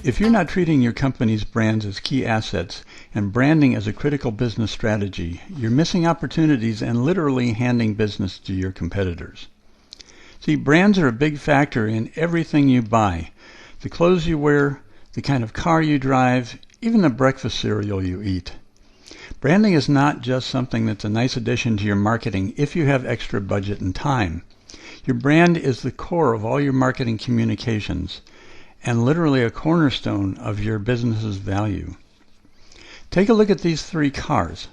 If you're not treating your company's brands as key assets and branding as a critical business strategy, you're missing opportunities and literally handing business to your competitors. See, brands are a big factor in everything you buy. The clothes you wear, the kind of car you drive, even the breakfast cereal you eat. Branding is not just something that's a nice addition to your marketing if you have extra budget and time. Your brand is the core of all your marketing communications and literally a cornerstone of your business's value. Take a look at these three cars.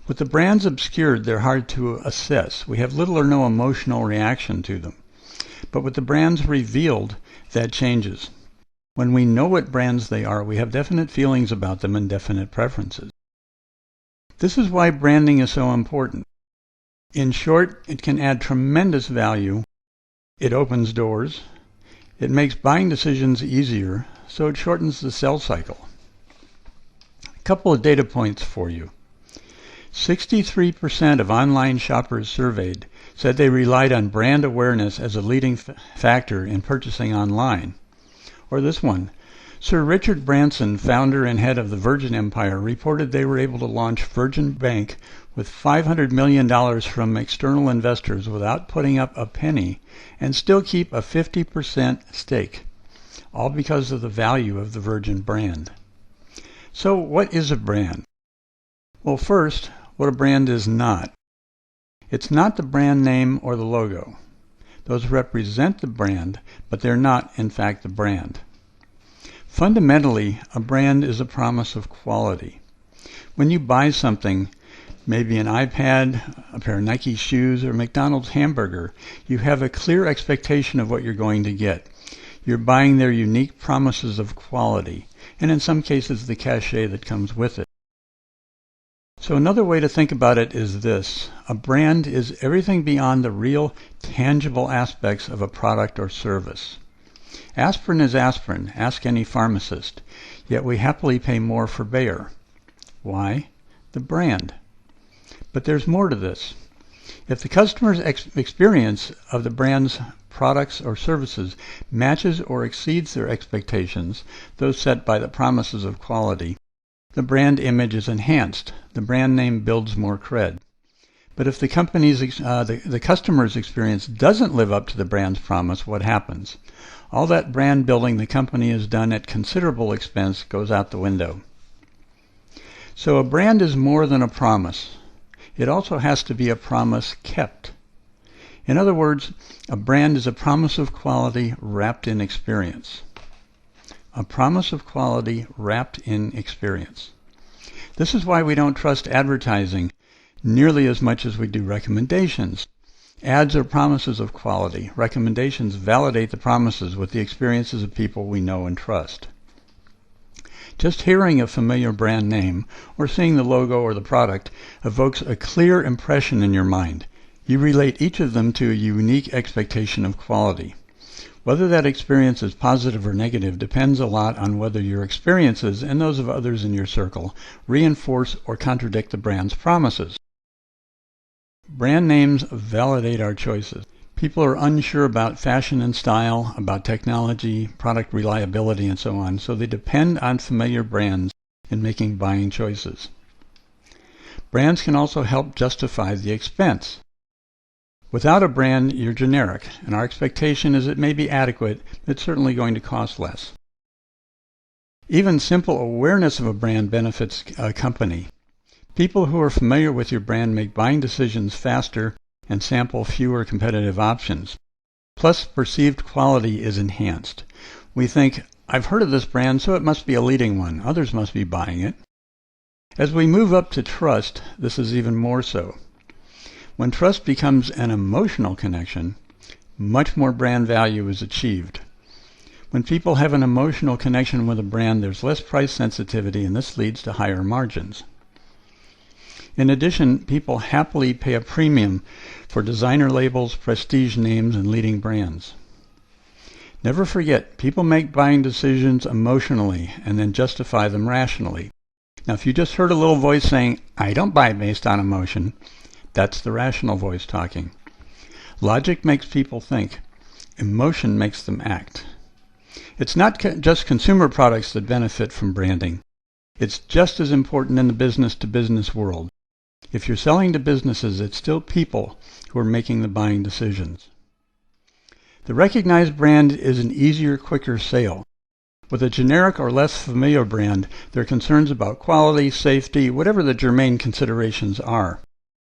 With the brands obscured, they're hard to assess. We have little or no emotional reaction to them. But with the brands revealed, that changes. When we know what brands they are, we have definite feelings about them and definite preferences. This is why branding is so important. In short, it can add tremendous value. It opens doors. It makes buying decisions easier, so it shortens the sales cycle. A couple of data points for you. 63% of online shoppers surveyed said they relied on brand awareness as a leading factor in purchasing online. Or this one. Sir Richard Branson, founder and head of the Virgin Empire, reported they were able to launch Virgin Bank with $500 million from external investors without putting up a penny and still keep a 50% stake, all because of the value of the Virgin brand. So what is a brand? Well, first, what a brand is not. It's not the brand name or the logo. Those represent the brand, but they're not, in fact, the brand. Fundamentally, a brand is a promise of quality. When you buy something, maybe an iPad, a pair of Nike shoes, or McDonald's hamburger, you have a clear expectation of what you're going to get. You're buying their unique promises of quality, and in some cases the cachet that comes with it. So another way to think about it is this. A brand is everything beyond the real, tangible aspects of a product or service. Aspirin is aspirin, ask any pharmacist, yet we happily pay more for Bayer. Why? The brand. But there's more to this. If the customer's experience of the brand's products or services matches or exceeds their expectations, those set by the promises of quality, the brand image is enhanced. The brand name builds more cred. But if the customer's experience doesn't live up to the brand's promise, what happens? All that brand building the company has done at considerable expense goes out the window. So a brand is more than a promise. It also has to be a promise kept. In other words, a brand is a promise of quality wrapped in experience. A promise of quality wrapped in experience. This is why we don't trust advertising nearly as much as we do recommendations. Ads are promises of quality. Recommendations validate the promises with the experiences of people we know and trust. Just hearing a familiar brand name or seeing the logo or the product evokes a clear impression in your mind. You relate each of them to a unique expectation of quality. Whether that experience is positive or negative depends a lot on whether your experiences and those of others in your circle reinforce or contradict the brand's promises. Brand names validate our choices. People are unsure about fashion and style, about technology, product reliability, and so on, so they depend on familiar brands in making buying choices. Brands can also help justify the expense. Without a brand, you're generic, and our expectation is it may be adequate, but it's certainly going to cost less. Even simple awareness of a brand benefits a company. People who are familiar with your brand make buying decisions faster and sample fewer competitive options. Plus, perceived quality is enhanced. We think, I've heard of this brand, so it must be a leading one. Others must be buying it. As we move up to trust, this is even more so. When trust becomes an emotional connection, much more brand value is achieved. When people have an emotional connection with a brand, there's less price sensitivity, and this leads to higher margins. In addition, people happily pay a premium for designer labels, prestige names, and leading brands. Never forget, people make buying decisions emotionally and then justify them rationally. Now, if you just heard a little voice saying, I don't buy based on emotion, that's the rational voice talking. Logic makes people think. Emotion makes them act. It's not just consumer products that benefit from branding. It's just as important in the business-to-business world. If you're selling to businesses, it's still people who are making the buying decisions. The recognized brand is an easier, quicker sale. With a generic or less familiar brand, there are concerns about quality, safety, whatever the germane considerations are.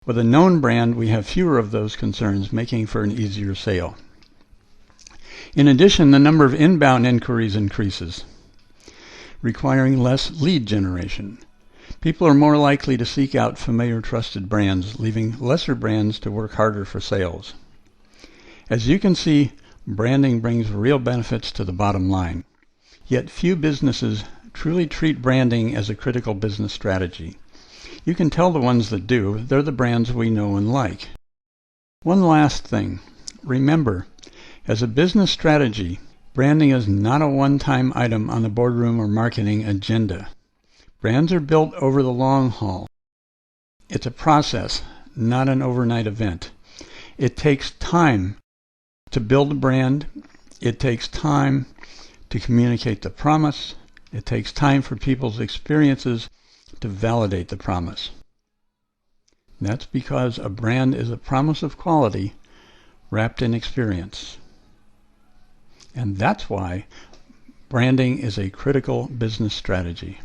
With a known brand, we have fewer of those concerns, making for an easier sale. In addition, the number of inbound inquiries increases, requiring less lead generation. People are more likely to seek out familiar, trusted brands, leaving lesser brands to work harder for sales. As you can see, branding brings real benefits to the bottom line. Yet few businesses truly treat branding as a critical business strategy. You can tell the ones that do. They're the brands we know and like. One last thing. Remember, as a business strategy, branding is not a one-time item on the boardroom or marketing agenda. Brands are built over the long haul. It's a process, not an overnight event. It takes time to build a brand. It takes time to communicate the promise. It takes time for people's experiences to validate the promise. That's because a brand is a promise of quality wrapped in experience. And that's why branding is a critical business strategy.